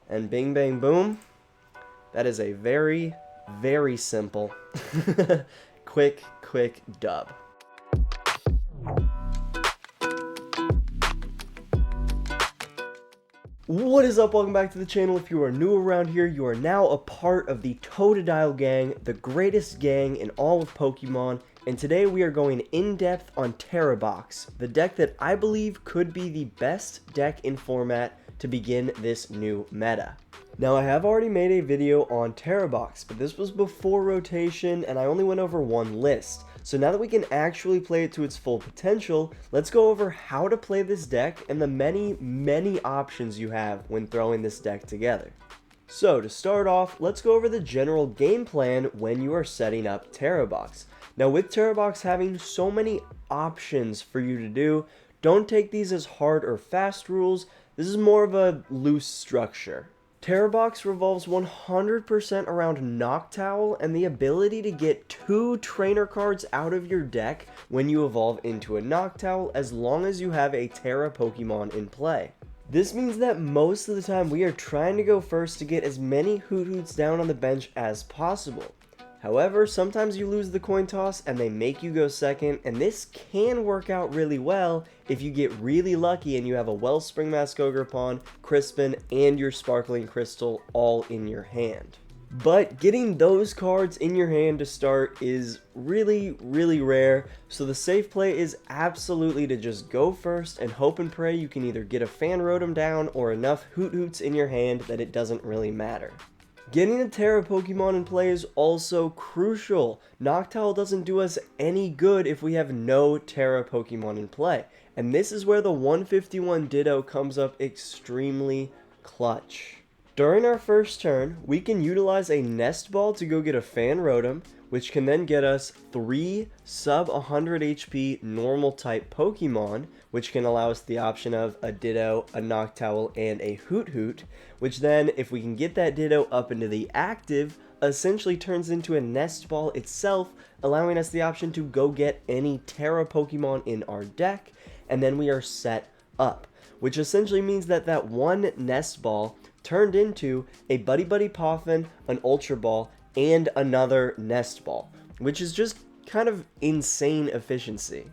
And bing bang boom, that is a very, very simple, quick dub. What is up? Welcome back to the channel. If you are new around here, you are now a part of the Totodile Gang, the greatest gang in all of Pokemon, and today we are going in depth on Tera Box, the deck that I believe could be the best deck in format to begin this new meta. Now, I have already made a video on Tera Box, but this was before rotation and I only went over one list. So now that we can actually play it to its full potential, let's go over how to play this deck and the many options you have when throwing this deck together. So to start off, let's go over the general game plan when you are setting up Tera Box. Now, with Tera Box having so many options for you to do, don't take these as hard or fast rules. This is more of a loose structure. Tera Box revolves 100% around Noctowl and the ability to get 2 trainer cards out of your deck when you evolve into a Noctowl, as long as you have a Tera Pokemon in play. This means that most of the time we are trying to go first to get as many Hoothoots down on the bench as possible. However, sometimes you lose the coin toss and they make you go second, and this can work out really well if you get really lucky and you have a Wellspring Mask Ogerpon, Crispin, and your Sparkling Crystal all in your hand. But getting those cards in your hand to start is really rare, so the safe play is absolutely to just go first and hope and pray you can either get a Fan Rotom down or enough Hoothoots in your hand that it doesn't really matter. Getting a Tera Pokemon in play is also crucial. Noctowl doesn't do us any good if we have no Tera Pokemon in play, and this is where the 151 Ditto comes up extremely clutch. During our first turn, we can utilize a Nest Ball to go get a Fan Rotom, which can then get us 3 sub 100 HP normal type Pokemon, which can allow us the option of a Ditto, a Noctowl, and a Hoothoot, which then, if we can get that Ditto up into the active, essentially turns into a Nest Ball itself, allowing us the option to go get any Tera Pokemon in our deck, and then we are set up, which essentially means that that one Nest Ball turned into a Buddy Poffin, an Ultra Ball, and another Nest Ball, which is just kind of insane efficiency.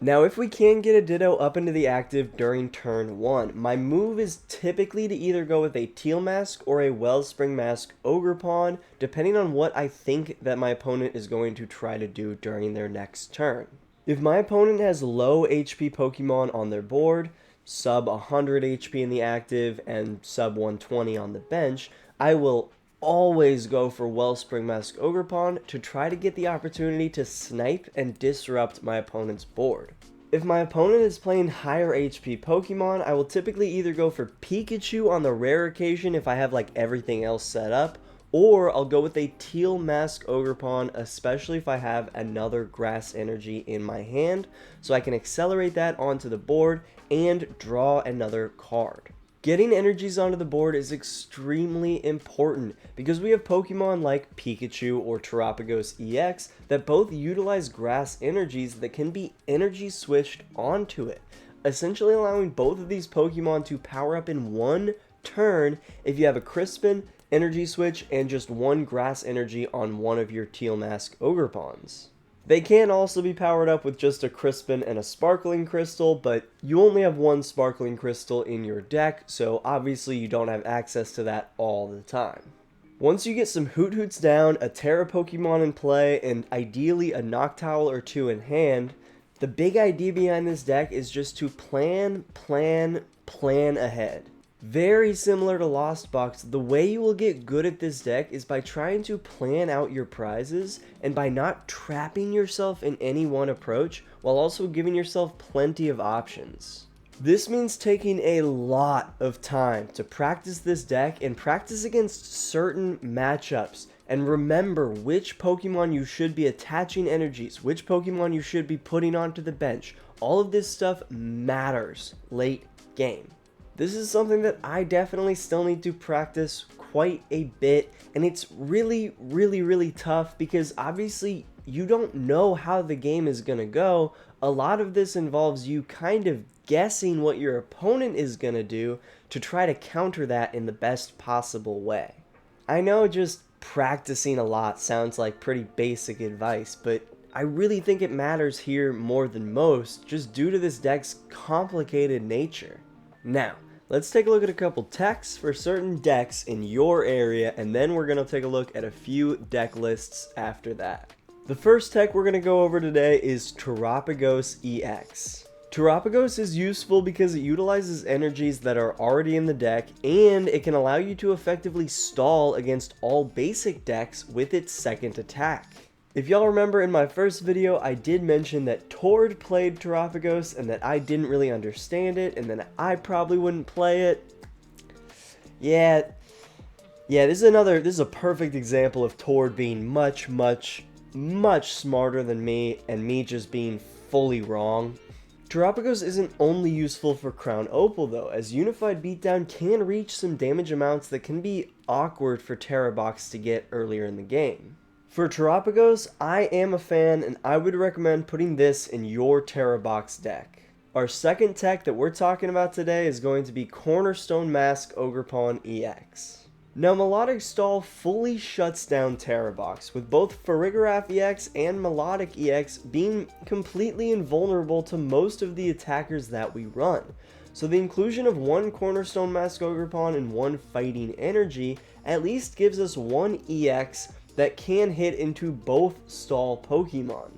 Now, if we can get a Ditto up into the active during turn 1, my move is typically to either go with a Teal Mask or a Wellspring Mask Ogerpon, depending on what I think that my opponent is going to try to do during their next turn. If my opponent has low HP Pokemon on their board, sub 100 HP in the active and sub 120 on the bench, I will always go for Wellspring Mask Ogerpon to try to get the opportunity to snipe and disrupt my opponent's board. If my opponent is playing higher HP Pokemon, I will typically either go for Pikachu on the rare occasion if I have like everything else set up, or I'll go with a Teal Mask Ogerpon, especially if I have another Grass Energy in my hand, so I can accelerate that onto the board and draw another card. Getting energies onto the board is extremely important because we have Pokemon like Pikachu or Terapagos EX that both utilize grass energies that can be energy switched onto it, essentially allowing both of these Pokemon to power up in one turn if you have a Crispin, energy switch, and just one grass energy on one of your Teal Mask Ogerpons. They can also be powered up with just a Crispin and a Sparkling Crystal, but you only have one Sparkling Crystal in your deck, so obviously you don't have access to that all the time. Once you get some Hoothoots down, a Tera Pokemon in play, and ideally a Noctowl or 2 in hand, the big idea behind this deck is just to plan ahead. Very similar to Lost Box, the way you will get good at this deck is by trying to plan out your prizes and by not trapping yourself in any one approach while also giving yourself plenty of options. This means taking a lot of time to practice this deck and practice against certain matchups and remember which Pokemon you should be attaching energies, which Pokemon you should be putting onto the bench. All of this stuff matters late game. This is something that I definitely still need to practice quite a bit, and it's really tough because obviously you don't know how the game is going to go, a lot of this involves you kind of guessing what your opponent is going to do to try to counter that in the best possible way. I know just practicing a lot sounds like pretty basic advice, but I really think it matters here more than most, just due to this deck's complicated nature. Now, let's take a look at a couple techs for certain decks in your area, and then we're going to take a look at a few deck lists after that. The first tech we're going to go over today is Terapagos EX. Terapagos is useful because it utilizes energies that are already in the deck, and it can allow you to effectively stall against all basic decks with its second attack. If y'all remember in my first video, I did mention that Tord played Terapagos and that I didn't really understand it, and that I probably wouldn't play it. Yeah, this is a perfect example of Tord being much smarter than me, and me just being fully wrong. Terapagos isn't only useful for Crown Opal though, as Unified Beatdown can reach some damage amounts that can be awkward for Tera Box to get earlier in the game. For Terapagos, I am a fan, and I would recommend putting this in your Tera Box deck. Our second tech that we're talking about today is going to be Cornerstone Mask Ogerpon EX. Now, Melodic Stall fully shuts down Tera Box, with both Farigiraf EX and Melodic EX being completely invulnerable to most of the attackers that we run. So the inclusion of one Cornerstone Mask Ogerpon and one Fighting Energy at least gives us one EX that can hit into both stall Pokemon.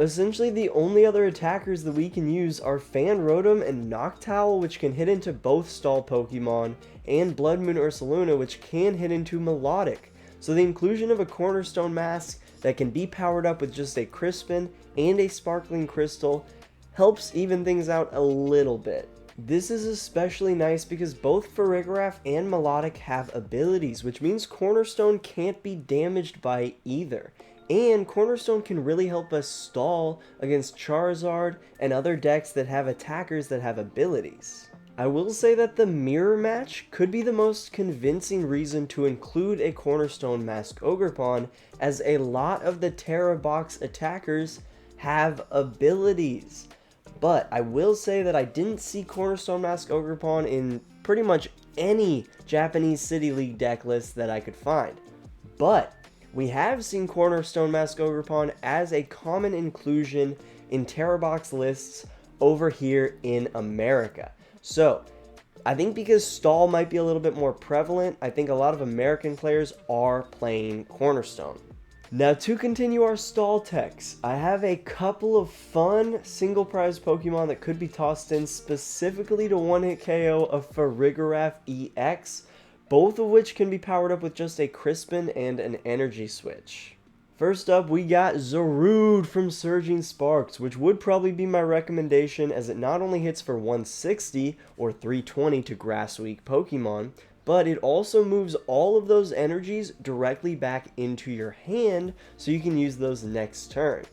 Essentially, the only other attackers that we can use are Fan Rotom and Noctowl, which can hit into both stall Pokemon, and Bloodmoon Ursaluna, which can hit into Melodic. So the inclusion of a Cornerstone Mask that can be powered up with just a Crispin and a Sparkling Crystal helps even things out a little bit. This is especially nice because both Farigiraf and Melodic have abilities, which means Cornerstone can't be damaged by either. And Cornerstone can really help us stall against Charizard and other decks that have attackers that have abilities. I will say that the mirror match could be the most convincing reason to include a Cornerstone Mask Ogerpon, as a lot of the Tera Box attackers have abilities. But I will say that I didn't see Cornerstone Mask Ogerpon in pretty much any Japanese City League deck list that I could find. But we have seen Cornerstone Mask Ogerpon as a common inclusion in Tera Box lists over here in America. So I think because stall might be a little bit more prevalent, I think a lot of American players are playing Cornerstone. Now, to continue our stall techs, I have a couple of fun single prize Pokemon that could be tossed in specifically to one-hit KO of Farigiraf EX, both of which can be powered up with just a Crispin and an Energy Switch. First up, we got Zarude from Surging Sparks, which would probably be my recommendation, as it not only hits for 160 or 320 to Grass Weak Pokemon, but it also moves all of those energies directly back into your hand, so you can use those next turn.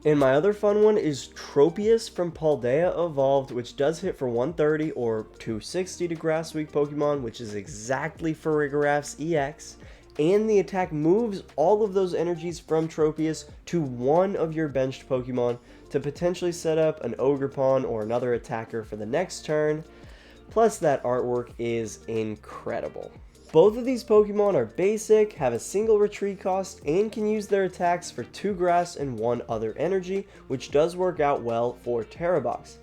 And my other fun one is Tropius from Paldea Evolved, which does hit for 130 or 260 to Grass Weak Pokemon, which is exactly Farigiraf's EX, and the attack moves all of those energies from Tropius to one of your benched Pokemon to potentially set up an Ogerpon or another attacker for the next turn. Plus, that artwork is incredible. Both of these Pokemon are basic, have a single retreat cost, and can use their attacks for 2 grass and 1 other energy, which does work out well for Tera Box.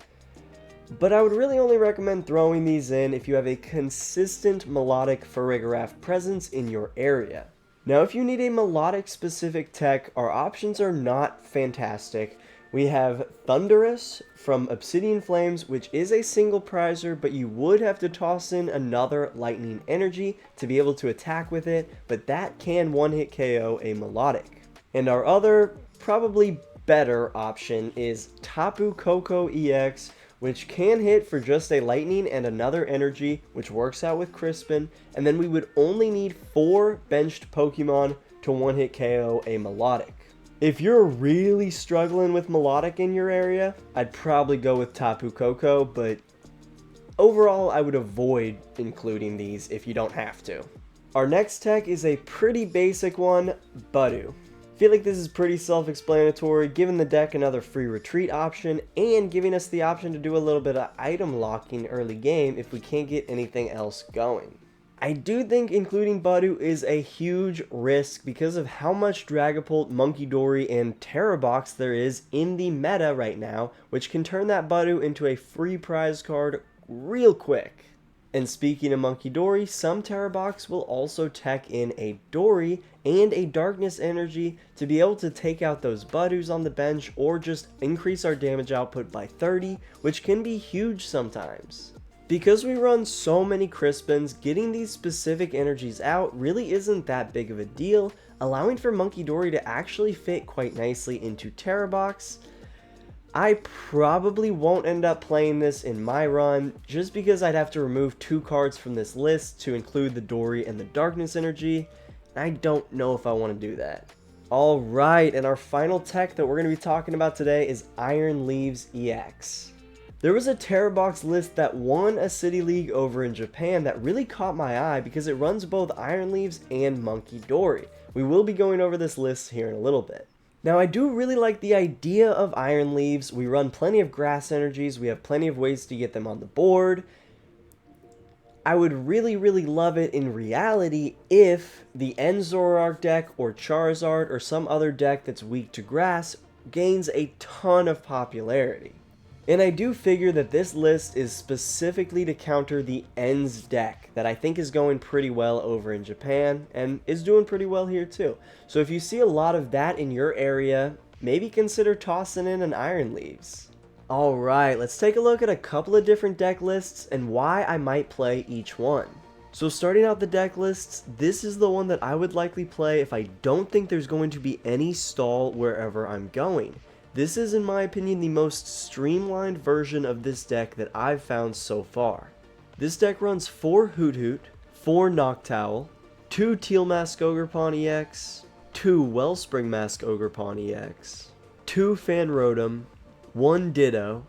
But I would really only recommend throwing these in if you have a consistent Melodic Farigiraf presence in your area. Now, if you need a Melodic specific tech, our options are not fantastic. We have Thundurus from Obsidian Flames, which is a single prizer, but you would have to toss in another Lightning Energy to be able to attack with it, but that can one-hit KO a Melodic. And our other, probably better option is Tapu Koko EX, which can hit for just a Lightning and another Energy, which works out with Crispin, and then we would only need 4 benched Pokemon to one-hit KO a Melodic. If you're really struggling with Melodic in your area, I'd probably go with Tapu Koko, but overall I would avoid including these if you don't have to. Our next tech is a pretty basic one, Budu. feel like this is pretty self-explanatory, giving the deck another free retreat option and giving us the option to do a little bit of item locking early game if we can't get anything else going. I do think including Budu is a huge risk because of how much Dragapult, Munkidori, and Tera Box there is in the meta right now, which can turn that Budu into a free prize card real quick. And speaking of Munkidori, some Tera Box will also tech in a Dory and a Darkness Energy to be able to take out those Budus on the bench or just increase our damage output by 30, which can be huge sometimes. Because we run so many Crispins, getting these specific energies out really isn't that big of a deal, allowing for Munkidori to actually fit quite nicely into Tera Box. I probably won't end up playing this in my run, just because I'd have to remove 2 cards from this list to include the Dory and the Darkness Energy, and I don't know if I want to do that. Alright, and our final tech that we're going to be talking about today is Iron Leaves EX. There was a Tera Box list that won a City League over in Japan that really caught my eye because it runs both Iron Leaves and Munkidori. We will be going over this list here in a little bit. Now, I do really like the idea of Iron Leaves. We run plenty of grass energies. We have plenty of ways to get them on the board. I would really love it in reality if the End Zoroark deck or Charizard or some other deck that's weak to grass gains a ton of popularity. And I do figure that this list is specifically to counter the Ends deck that I think is going pretty well over in Japan and is doing pretty well here too. So if you see a lot of that in your area, maybe consider tossing in an Iron Leaves. Alright, let's take a look at a couple of different deck lists and why I might play each one. So starting out the deck lists, this is the one that I would likely play if I don't think there's going to be any stall wherever I'm going. This is, in my opinion, the most streamlined version of this deck that I've found so far. This deck runs 4 Hoothoot, 4 Noctowl, 2 Teal Mask Ogerpon EX, 2 Wellspring Mask Ogerpon EX, 2 Fan Rotom, 1 Ditto,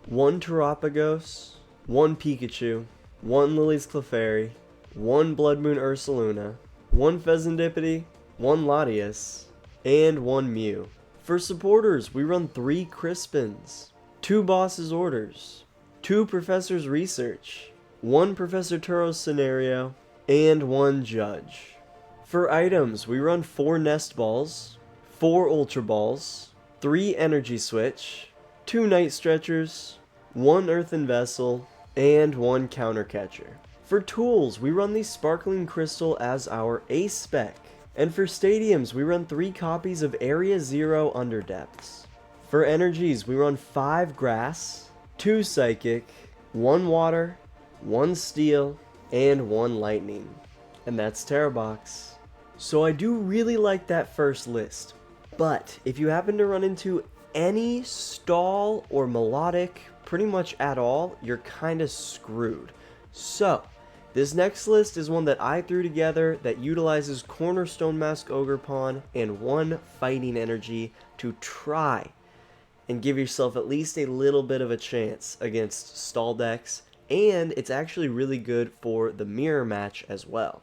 1 Terapagos, 1 Pikachu, 1 Lillie's Clefairy, 1 Bloodmoon Ursaluna, 1 Fezandipiti, 1 Latias, and 1 Mew. For supporters, we run 3 Crispins, 2 Boss's Orders, 2 Professor's Research, 1 Professor Turo's Scenario, and 1 Judge. For items, we run 4 Nest Balls, 4 Ultra Balls, 3 Energy Switch, 2 Night Stretchers, 1 Earthen Vessel, and 1 Counter Catcher. For tools, we run the Sparkling Crystal as our ace spec. And for stadiums, we run 3 copies of Area 0 Underdepths. For energies, we run 5 Grass, 2 Psychic, 1 Water, 1 Steel, and 1 Lightning. And that's Tera Box. So I do really like that first list. But if you happen to run into any stall or melodic pretty much at all, you're kinda screwed. So this next list is one that I threw together that utilizes Cornerstone Mask Ogerpon and 1 Fighting Energy to try and give yourself at least a little bit of a chance against stall decks, and it's actually really good for the mirror match as well.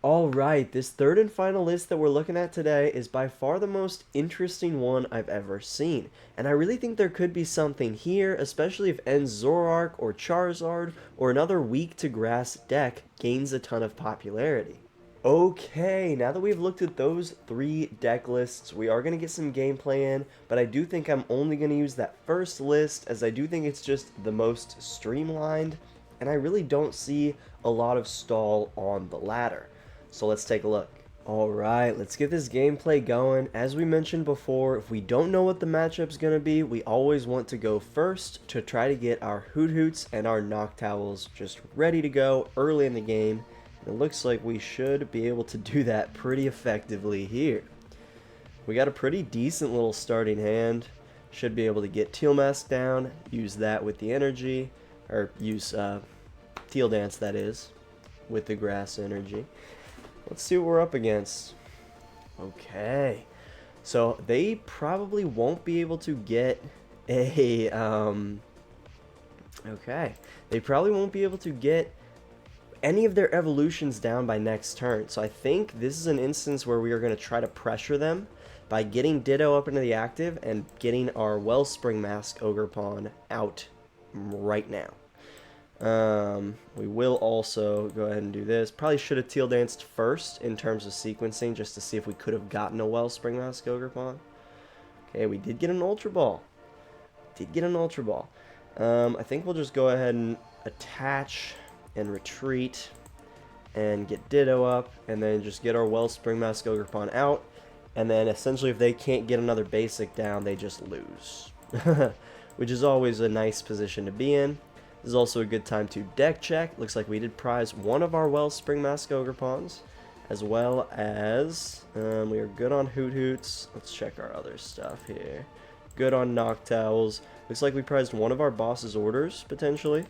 Alright, this third and final list that we're looking at today is by far the most interesting one I've ever seen. And I really think there could be something here, especially if End Zoroark or Charizard or another weak to grass deck gains a ton of popularity. Okay, now that we've looked at those 3 deck lists, we are going to get some gameplay in, but I do think I'm only going to use that first list as I do think it's just the most streamlined, and I really don't see a lot of stall on the ladder. So let's take a look. Alright, let's get this gameplay going. As we mentioned before, if we don't know what the matchup's going to be, we always want to go first to try to get our Hoothoots and our Noctowls just ready to go early in the game. And it looks like we should be able to do that pretty effectively here. We got a pretty decent little starting hand. Should be able to get Teal Mask down, use that with the energy, or use Teal Dance that is, with the grass energy. Let's see what we're up against. Okay, so they probably won't be able to get a, okay, they probably won't be able to get any of their evolutions down by next turn. So I think this is an instance where we are going to try to pressure them by getting Ditto up into the active and getting our Wellspring Mask Ogerpon out right now. We will also go ahead and do this. Probably should have Teal Danced first in terms of sequencing, just to see if we could have gotten a Wellspring Mask Ogerpon. Okay, we did get an Ultra Ball. I think we'll just go ahead and attach and retreat and get Ditto up, and then just get our Wellspring Mask Ogerpon out, and then essentially if they can't get another basic down, they just lose. Which is always a nice position to be in. This is also a good time to deck check. Looks like we did prize one of our Wellspring Mask Ogerpons, as well as we are good on Hoothoots. Let's check our other stuff here. Good on Noctowls. Looks like we prized one of our boss's orders, potentially.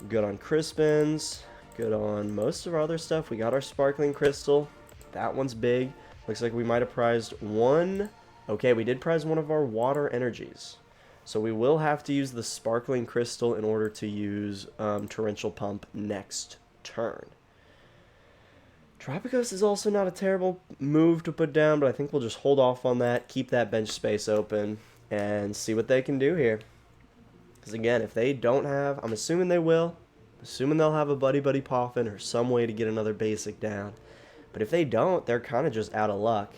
Good on Crispins. Good on most of our other stuff. We got our Sparkling Crystal. That one's big. Looks like we might have prized one. Okay, we did prize one of our Water Energies. So we will have to use the Sparkling Crystal in order to use Torrential Pump next turn. Terapagos is also not a terrible move to put down, but I think we'll just hold off on that, keep that bench space open, and see what they can do here. Because again, if they don't have, I'm assuming they will, assuming they'll have a Buddy Poffin or some way to get another basic down. But if they don't, they're kind of just out of luck.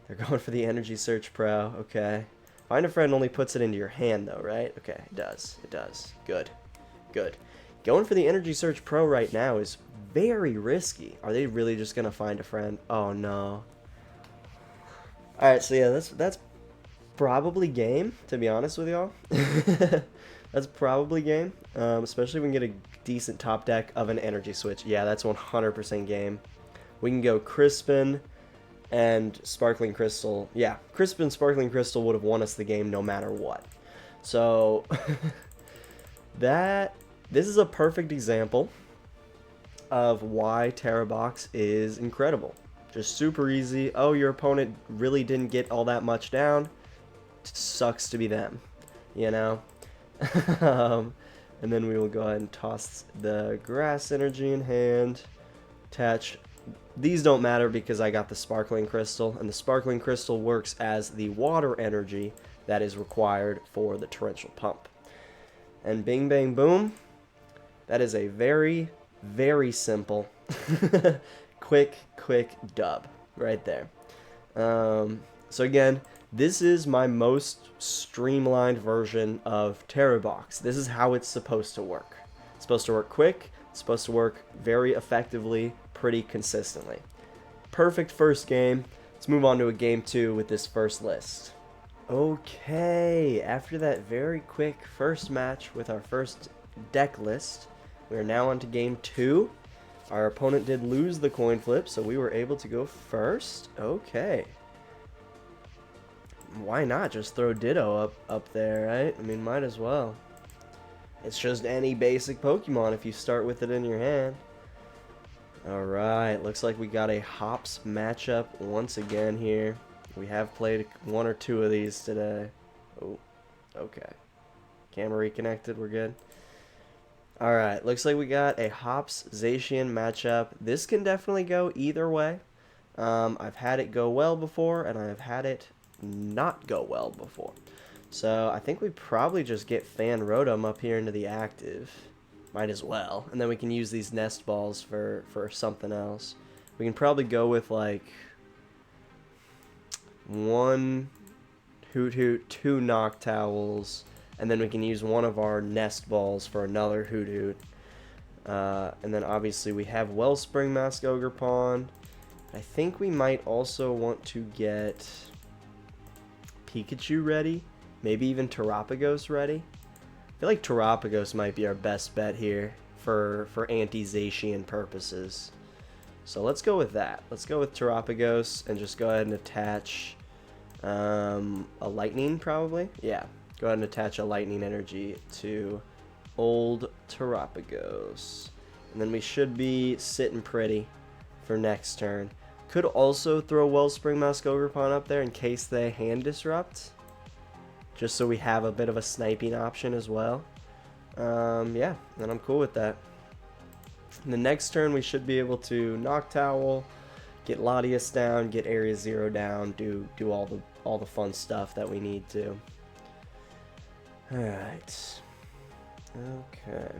They're going for the Energy Search Pro, okay. Find a Friend only puts it into your hand though, right? Okay, it does. Good. Going for the Energy Search Pro right now is very risky. Are they really just gonna find a friend? Oh no. Alright, so yeah, that's probably game, to be honest with y'all. That's probably game. Especially if we can get a decent top deck of an Energy Switch. Yeah, that's 100% game. We can go Crispin and Sparkling Crystal. Yeah, Crispin Sparkling Crystal would have won us the game no matter what. So this is a perfect example of why Tera Box is incredible. Just super easy. Oh, your opponent really didn't get all that much down. Sucks to be them, you know. And then we will go ahead and toss the Grass Energy in hand. Attach. These don't matter because I got the Sparkling Crystal, and the Sparkling Crystal works as the water energy that is required for the Torrential Pump. And bing bang boom, that is a very, very simple, quick dub right there. So again, this is my most streamlined version of Tera Box. This is how it's supposed to work. It's supposed to work quick, it's supposed to work very effectively, pretty consistently. Perfect first game. Let's move on to a game 2 with this first list. Okay, after that very quick first match with our first deck list, we are now on to game 2. Our opponent did lose the coin flip, so we were able to go first. Okay. Why not just throw Ditto up there, right? I mean, might as well. It's just any basic Pokemon if you start with it in your hand. Alright, looks like we got a Hops matchup once again here. We have played one or two of these today. Oh, okay. Camera reconnected, we're good. Alright, looks like we got a Hops Zacian matchup. This can definitely go either way. I've had it go well before, and I've had it not go well before. So I think we probably just get Fan Rotom up here into the active. Might as well. And then we can use these nest balls for something else. We can probably go with like one Hoothoot, two Noctowls, and then we can use one of our nest balls for another Hoothoot. And then obviously we have Wellspring Mask Ogerpon. I think we might also want to get Pikachu ready. Maybe even Terapagos ready. I feel like Terapagos might be our best bet here for anti-Zacian purposes. So let's go with that. Let's go with Terapagos and just go ahead and attach a Lightning probably. Yeah, go ahead and attach a Lightning Energy to old Terapagos. And then we should be sitting pretty for next turn. Could also throw Wellspring Mask Ogerpon up there in case they hand disrupt. Just so we have a bit of a sniping option as well. Yeah, and I'm cool with that. The next turn we should be able to Noctowl, get Latias down, get Area 0 down, do all the fun stuff that we need to. Alright. Okay.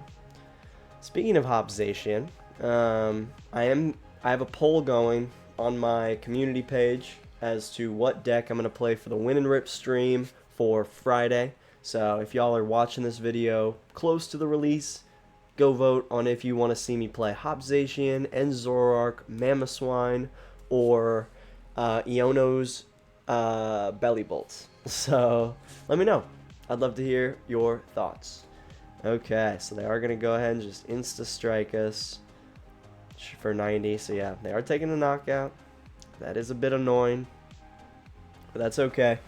Speaking of Hop Zacian, I have a poll going on my community page as to what deck I'm going to play for the Win and Rip stream for Friday. So if y'all are watching this video close to the release, go vote on if you want to see me play Hop Zacian, Zoroark, Mamoswine, or Iono's Belly Bolts. So let me know. I'd love to hear your thoughts. Okay, so they are going to go ahead and just insta-strike us for 90. So yeah, they are taking a knockout. That is a bit annoying, but that's okay.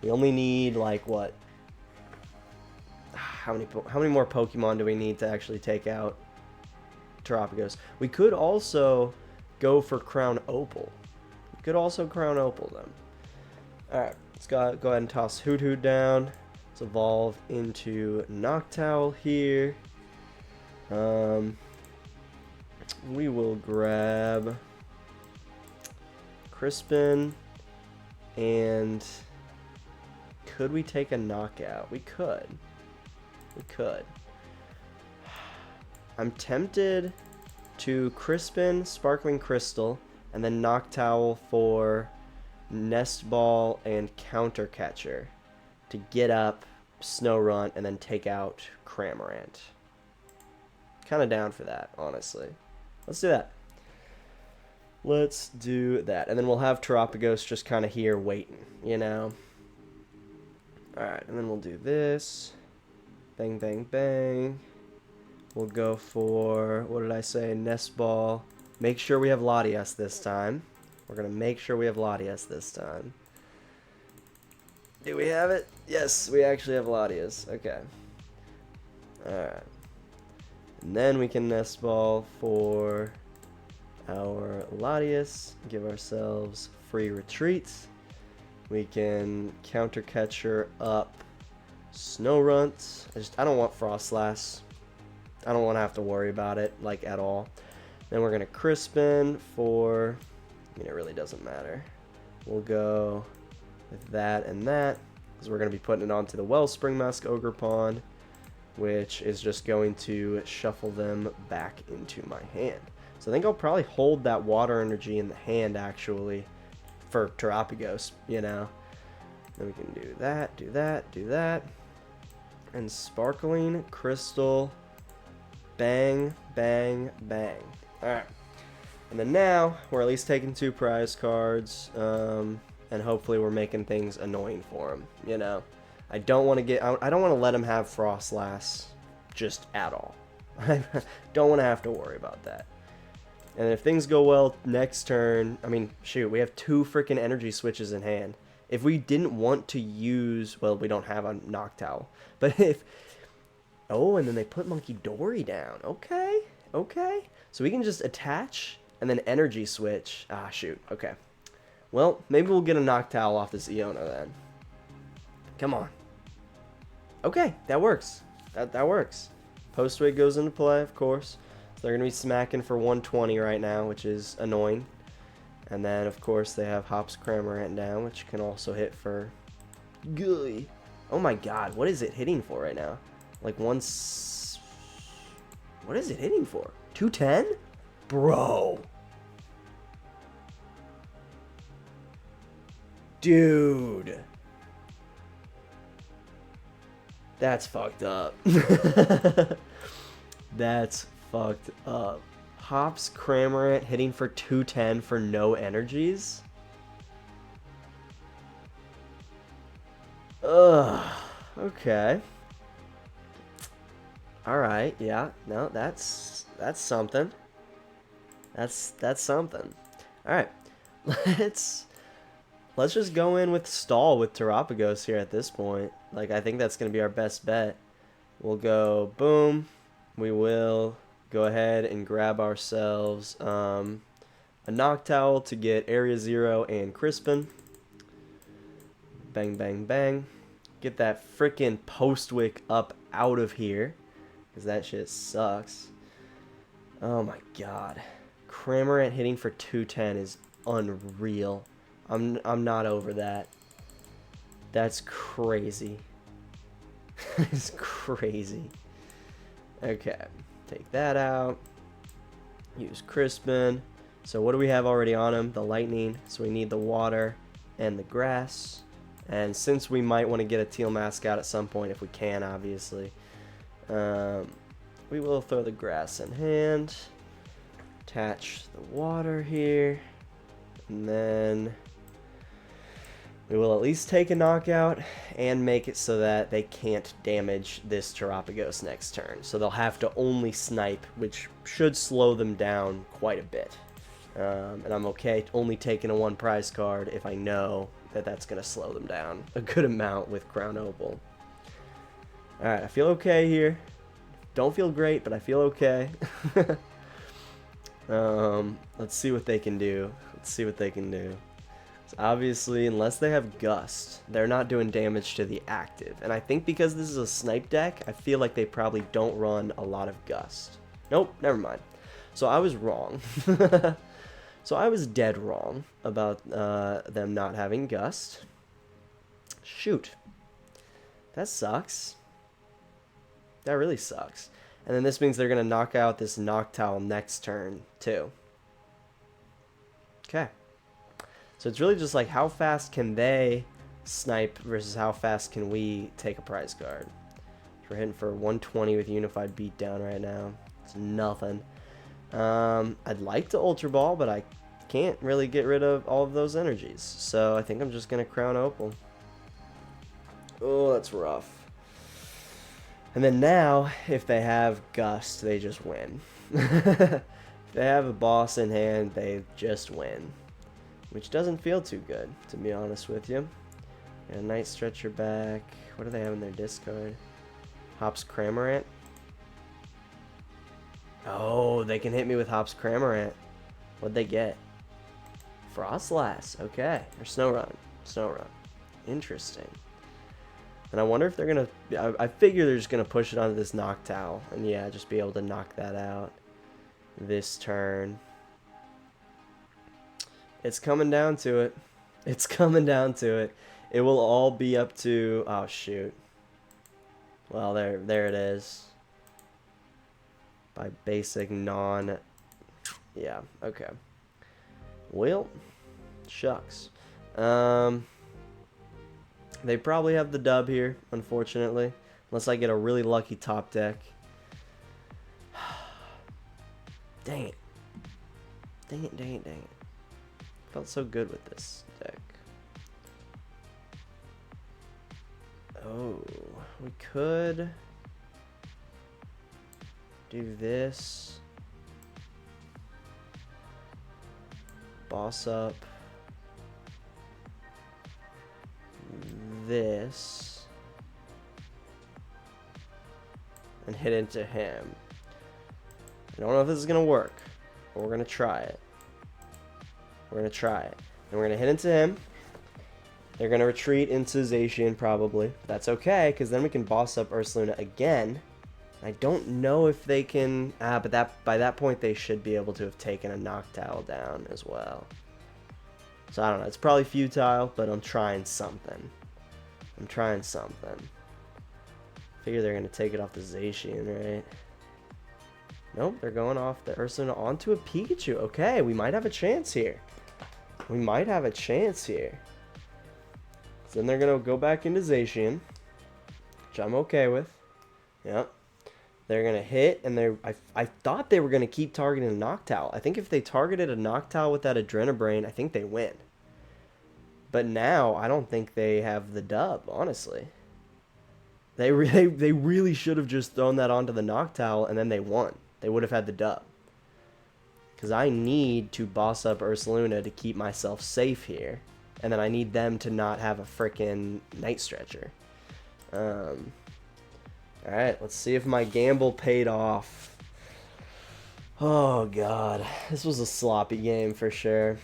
We only need, like, what? How many more Pokemon do we need to actually take out Terapagos? We could also go for Crown Opal. We could also Crown Opal them. Alright, let's go ahead and toss Hoothoot down. Let's evolve into Noctowl here. We will grab Crispin, and could we take a knockout? We could. We could. I'm tempted to Crispin, Sparkling Crystal, and then Noctowl for Nest Ball and Counter Catcher to get up Snorunt and then take out Cramorant. Kind of down for that, honestly. Let's do that. Let's do that. And then we'll have Terapagos just kind of here waiting, you know? Alright, and then we'll do this. Bang, bang, bang. We'll go for, what did I say? Nest Ball. Make sure we have Latias this time. We're going to make sure we have Latias this time. Do we have it? Yes, we actually have Latias. Okay. Alright. And then we can Nest Ball for our Latias. Give ourselves free retreats. We can Counter Catcher up Snorunt. I don't want Frostlass. I don't want to have to worry about it, like, at all. Then we're going to Crispin for, I mean, it really doesn't matter. We'll go with that and that, because we're going to be putting it onto the Wellspring Mask Ogerpon, which is just going to shuffle them back into my hand. So I think I'll probably hold that water energy in the hand, actually, for Terapagos, you know. Then we can do that, do that, do that. And Sparkling Crystal, bang, bang, bang. Alright. And then now, we're at least taking 2 prize cards, and hopefully we're making things annoying for him, you know. I don't want to let him have Frostlass just at all. I don't want to have to worry about that. And if things go well next turn, I mean, shoot, we have 2 freaking energy switches in hand. If we didn't want to use, well, we don't have a Noctowl, but if, oh, and then they put Monkey Dory down. Okay, okay. So we can just attach and then energy switch. Ah, shoot, okay. Well, maybe we'll get a Noctowl off this Iono then. Come on. Okay, that works. That works. Post-Wig goes into play, of course. So they're going to be smacking for 120 right now, which is annoying. And then, of course, they have Hops Cramorant down, which can also hit for... Gooey. Oh my god, what is it hitting for right now? Like what is it hitting for? 210? Bro. Dude. That's fucked up. That's fucked up. Hops Cramorant hitting for 210 for no energies? Ugh. Okay. Alright, yeah. No, that's something. That's something. Alright. Let's just go in with stall with Terapagos here at this point. Like, I think that's going to be our best bet. We'll go boom. We will go ahead and grab ourselves a Noctowl to get Area 0 and Crispin. Bang, bang, bang. Get that frickin' Post-Wick up out of here, because that shit sucks. Oh my god. Cramorant hitting for 210 is unreal. I'm not over that. That's crazy. It's crazy. Okay, take that out. Use Crispin. So what do we have already on him? The lightning. So we need the water and the grass. And since we might want to get a Teal mascot at some point, if we can, obviously, we will throw the grass in hand. Attach the water here. And then we will at least take a knockout and make it so that they can't damage this Terapagos next turn. So they'll have to only snipe, which should slow them down quite a bit. And I'm okay only taking a 1 prize card if I know that that's going to slow them down a good amount with Crown Opal. Alright, I feel okay here. Don't feel great, but I feel okay. Let's see what they can do. Let's see what they can do. So obviously, unless they have Gust, they're not doing damage to the active. And I think because this is a snipe deck, I feel like they probably don't run a lot of Gust. Nope, never mind. So I was wrong. So I was dead wrong about them not having Gust. Shoot. That sucks. That really sucks. And then this means they're going to knock out this Noctowl next turn, too. Okay. So it's really just like how fast can they snipe versus how fast can we take a prize card. We're hitting for 120 with Unified Beatdown right now. It's nothing. I'd like to Ultra Ball, but I can't really get rid of all of those energies. So I think I'm just going to Crown Opal. Oh, that's rough. And then now, if they have Gust, they just win. If they have a boss in hand, they just win. Which doesn't feel too good, to be honest with you. And a Night Stretcher back. What do they have in their discard? Hops Cramorant. Oh, they can hit me with Hops Cramorant. What'd they get? Frostlass. Okay. Or Snorunt. Snorunt. Interesting. And I wonder if they're going to... I figure they're just going to push it onto this Noctowl. And yeah, just be able to knock that out this turn. It's coming down to it. It's coming down to it. It will all be up to... Oh, shoot. Well, there it is. By basic non... Yeah, okay. Well, shucks. They probably have the dub here, unfortunately. Unless I get a really lucky top deck. Dang it. Dang it, dang it, dang it. Felt so good with this deck. Oh, we could do this. Boss up. This. And hit into him. I don't know if this is going to work, but we're going to try it. We're going to try it. And we're going to hit into him. They're going to retreat into Zacian probably. That's okay, because then we can boss up Ursaluna again. I don't know if they can... but by that point they should be able to have taken a Noctowl down as well. So I don't know. It's probably futile, but I'm trying something. I'm trying something. Figure they're going to take it off the Zacian, right? Nope, they're going off the Ursaluna onto a Pikachu. Okay, we might have a chance here. We might have a chance here. So then they're going to go back into Zacian, which I'm okay with. Yep. They're going to hit, and I thought they were going to keep targeting a Noctowl. I think if they targeted a Noctowl with that Adrenabrain, I think they win. But now, I don't think they have the dub, honestly. They really should have just thrown that onto the Noctowl, and then they won. They would have had the dub. Because I need to boss up Ursaluna to keep myself safe here. And then I need them to not have a frickin' Night Stretcher. Alright, let's see if my gamble paid off. Oh, God. This was a sloppy game for sure.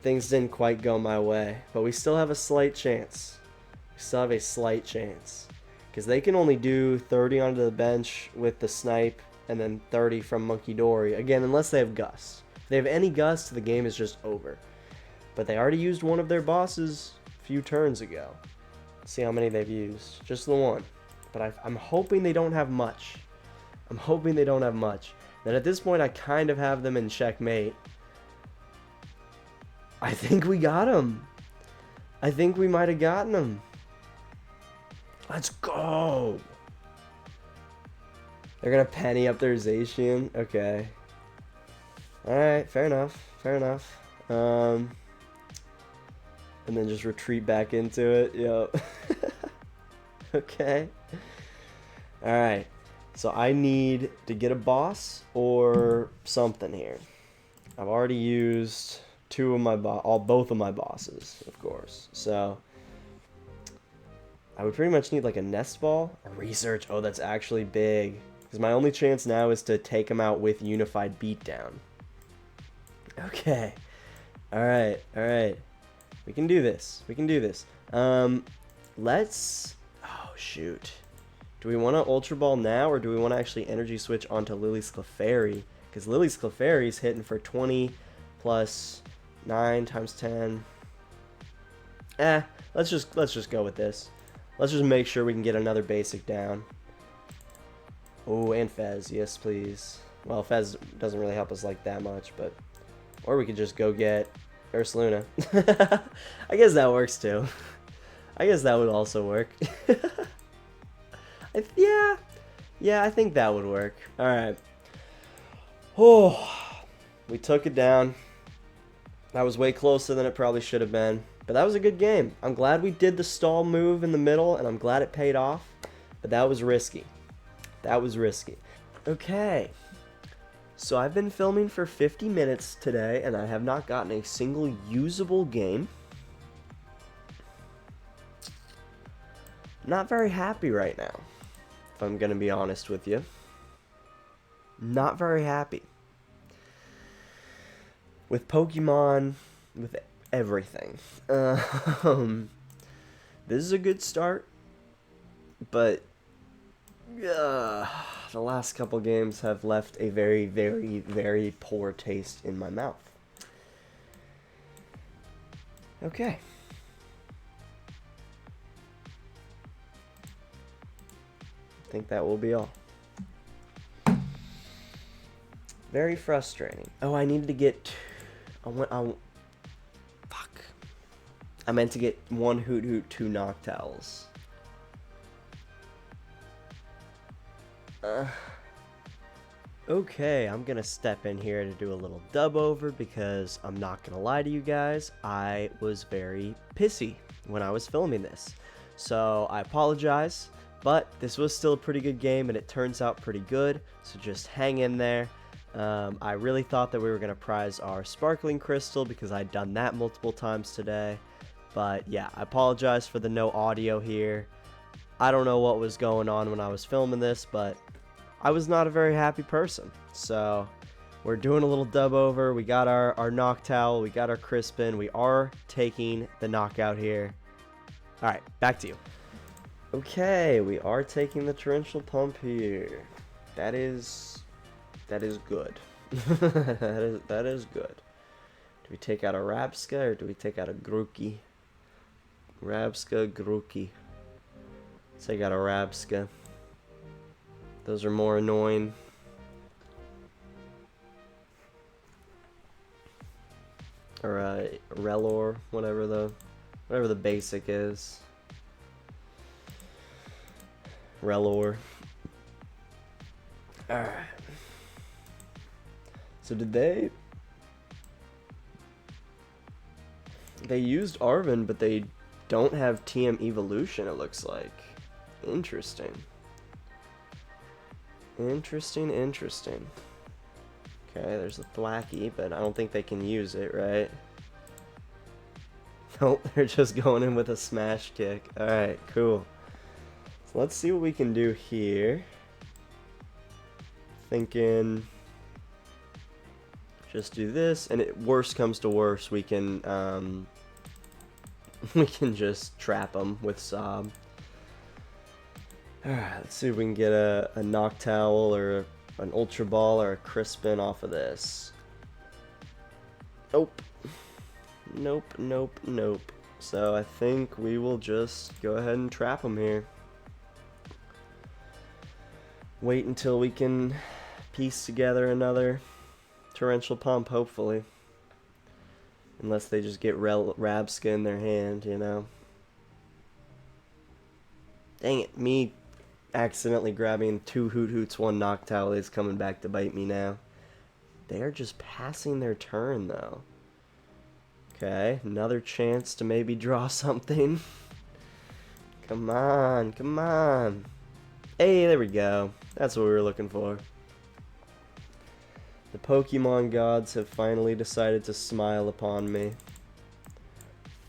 Things didn't quite go my way. But we still have a slight chance. We still have a slight chance. Because they can only do 30 onto the bench with the Snipe, and then 30 from Monkey Dory. Again, unless they have Gust. If they have any Gust, the game is just over. But they already used one of their bosses a few turns ago. Let's see how many they've used. Just the one. But I'm hoping they don't have much. I'm hoping they don't have much. Then at this point, I kind of have them in checkmate. I think we got him. I think we might have gotten him. Let's go. They're going to penny up their Zacian. Okay. Alright, fair enough. Fair enough. And then just retreat back into it. Yep. Okay. Alright. So I need to get a boss or something here. I've already used both of my bosses, of course. So I would pretty much need like a nest ball, a research. Oh, that's actually big. Because my only chance now is to take him out with Unified Beatdown. Okay. Alright, alright. We can do this. We can do this. Let's... Oh, shoot. Do we want to Ultra Ball now, or do we want to actually Energy Switch onto Lillie's Clefairy? Because Lillie's Clefairy is hitting for 20 plus 9 times 10. Let's just go with this. Let's just make sure we can get another basic down. Oh, and Fez. Yes, please. Well, Fez doesn't really help us like that much, but... Or we could just go get Ursaluna. I guess that works too. I guess that would also work. Yeah, I think that would work. Alright. Oh, we took it down. That was way closer than it probably should have been. But that was a good game. I'm glad we did the stall move in the middle, and I'm glad it paid off. But that was risky. That was risky. Okay. So I've been filming for 50 minutes today, and I have not gotten a single usable game. Not very happy right now, if I'm gonna be honest with you. Not very happy. With Pokemon, with everything. This is a good start, but the last couple games have left a very, very, very poor taste in my mouth. Okay. I think that will be all. Very frustrating. Oh, I needed to get... Fuck. I meant to get 1 Hoothoot, 2 Noctowls. Okay, I'm gonna step in here to do a little dub over because I'm not gonna lie to you guys, I was very pissy when I was filming this. So I apologize, but this was still a pretty good game and it turns out pretty good, so just hang in there. I really thought that we were gonna prize our sparkling crystal because I'd done that multiple times today. But yeah, I apologize for the no audio here. I don't know what was going on when I was filming this, but I was not a very happy person. So we're doing a little dub over. We got our Noctowl, we got our Crispin. We are taking the knockout here. Alright, back to you. Okay, we are taking the Torrential Pump here. That is good. that is good. Do we take out a Rabska or do we take out a Grookey? Rabska, Grookey. Let's take out a Rabska. Those are more annoying. Or a Relor, whatever the basic is. Relor. Alright. So did they used Arven, but they don't have TM Evolution, it looks like. Interesting. Interesting. Okay, there's the Thwackey, but I don't think they can use it, right? Nope, they're just going in with a Smash Kick. Alright, cool. So let's see what we can do here. Thinking... just do this, and worst comes to worst, we can just trap them with Sob. Alright, let's see if we can get a Noctowl or an Ultra Ball or a Crispin off of this. Nope. Nope, nope, nope. So I think we will just go ahead and trap them here. Wait until we can piece together another torrential pump, hopefully. Unless they just get Rabsca in their hand, you know. Dang it, me accidentally grabbing 2 Hoothoots, 1 Noctowl is coming back to bite me now. They are just passing their turn, though. Okay, another chance to maybe draw something. Come on, come on. Hey, there we go. That's what we were looking for. The Pokemon gods have finally decided to smile upon me.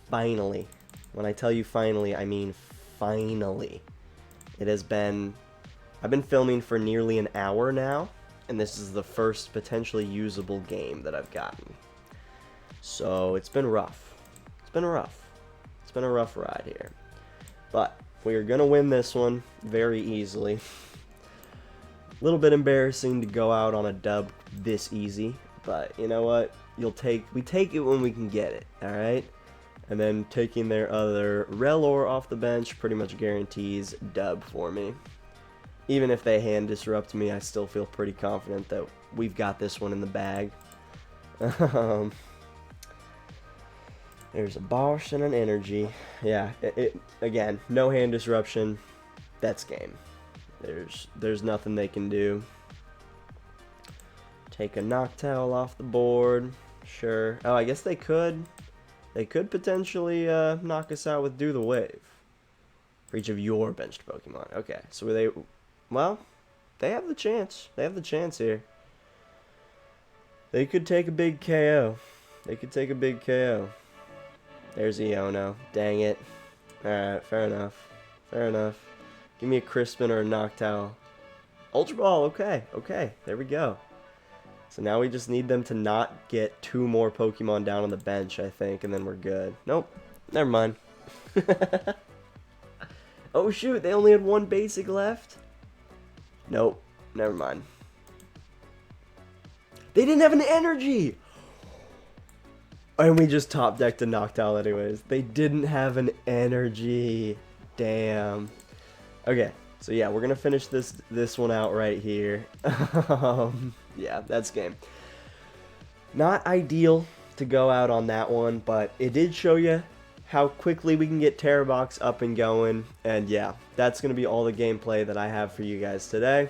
Finally. When I tell you finally, I mean finally. It has been... I've been filming for nearly an hour now, and this is the first potentially usable game that I've gotten. So, it's been rough. It's been rough. It's been a rough ride here. But, we are going to win this one very easily. A little bit embarrassing to go out on a dub this easy, but you know what? We take it when we can get it, alright? And then taking their other Relor off the bench pretty much guarantees dub for me. Even if they hand disrupt me, I still feel pretty confident that we've got this one in the bag. There's a Bosch and an Energy. Yeah, again, no hand disruption. That's game. There's nothing they can do. Take a Noctowl off the board. Sure. Oh, I guess they could. They could potentially knock us out with Do the Wave. For each of your benched Pokemon. Okay, so they... Well, they have the chance. They have the chance here. They could take a big KO. They could take a big KO. There's Iono. Dang it. Alright, fair enough. Fair enough. Give me a Crispin or a Noctowl. Ultra Ball, okay, okay, there we go. So now we just need them to not get 2 more Pokemon down on the bench, I think, and then we're good. Nope, never mind. Oh shoot, they only had 1 basic left? Nope, never mind. They didn't have an Energy! And we just top decked a Noctowl anyways. They didn't have an Energy. Damn. Okay, so yeah, we're gonna finish this one out right here. Yeah, that's game. Not ideal to go out on that one, but it did show you how quickly we can get Tera Box up and going. And yeah, that's gonna be all the gameplay that I have for you guys today.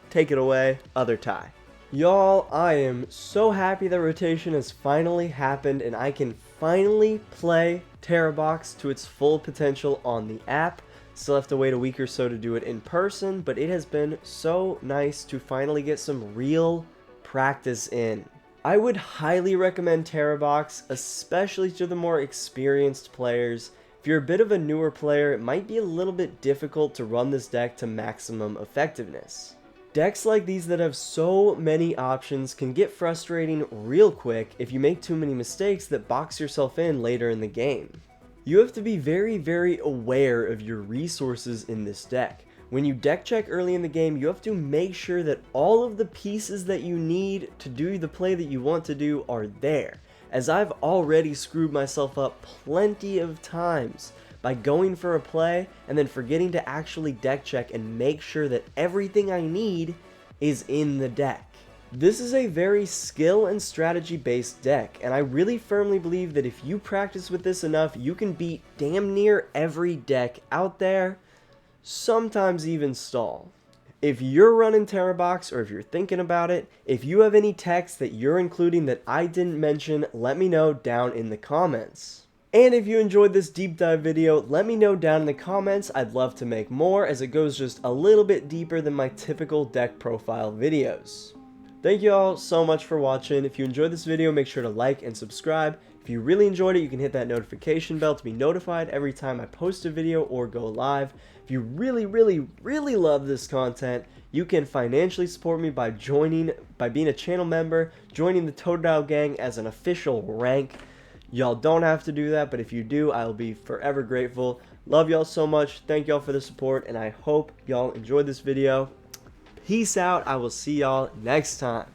Take it away, other tie. Y'all, I am so happy that rotation has finally happened and I can finally play Tera Box to its full potential on the app. Still have to wait a week or so to do it in person, but it has been so nice to finally get some real practice in. I would highly recommend Tera Box, especially to the more experienced players. If you're a bit of a newer player, it might be a little bit difficult to run this deck to maximum effectiveness. Decks like these that have so many options can get frustrating real quick if you make too many mistakes that box yourself in later in the game. You have to be very, very aware of your resources in this deck. When you deck check early in the game, you have to make sure that all of the pieces that you need to do the play that you want to do are there, as I've already screwed myself up plenty of times by going for a play and then forgetting to actually deck check and make sure that everything I need is in the deck. This is a very skill and strategy based deck, and I really firmly believe that if you practice with this enough, you can beat damn near every deck out there, sometimes even stall. If you're running Tera Box, or if you're thinking about it, if you have any text that you're including that I didn't mention, let me know down in the comments. And if you enjoyed this deep dive video, let me know down in the comments. I'd love to make more, as it goes just a little bit deeper than my typical deck profile videos. Thank you all so much for watching. If you enjoyed this video, make sure to like and subscribe. If you really enjoyed it, you can hit that notification bell to be notified every time I post a video or go live. If you really, really, really love this content, you can financially support me by being a channel member, joining the Totodile Gang as an official rank. Y'all don't have to do that, but if you do, I'll be forever grateful. Love y'all so much. Thank y'all for the support, and I hope y'all enjoyed this video. Peace out. I will see y'all next time.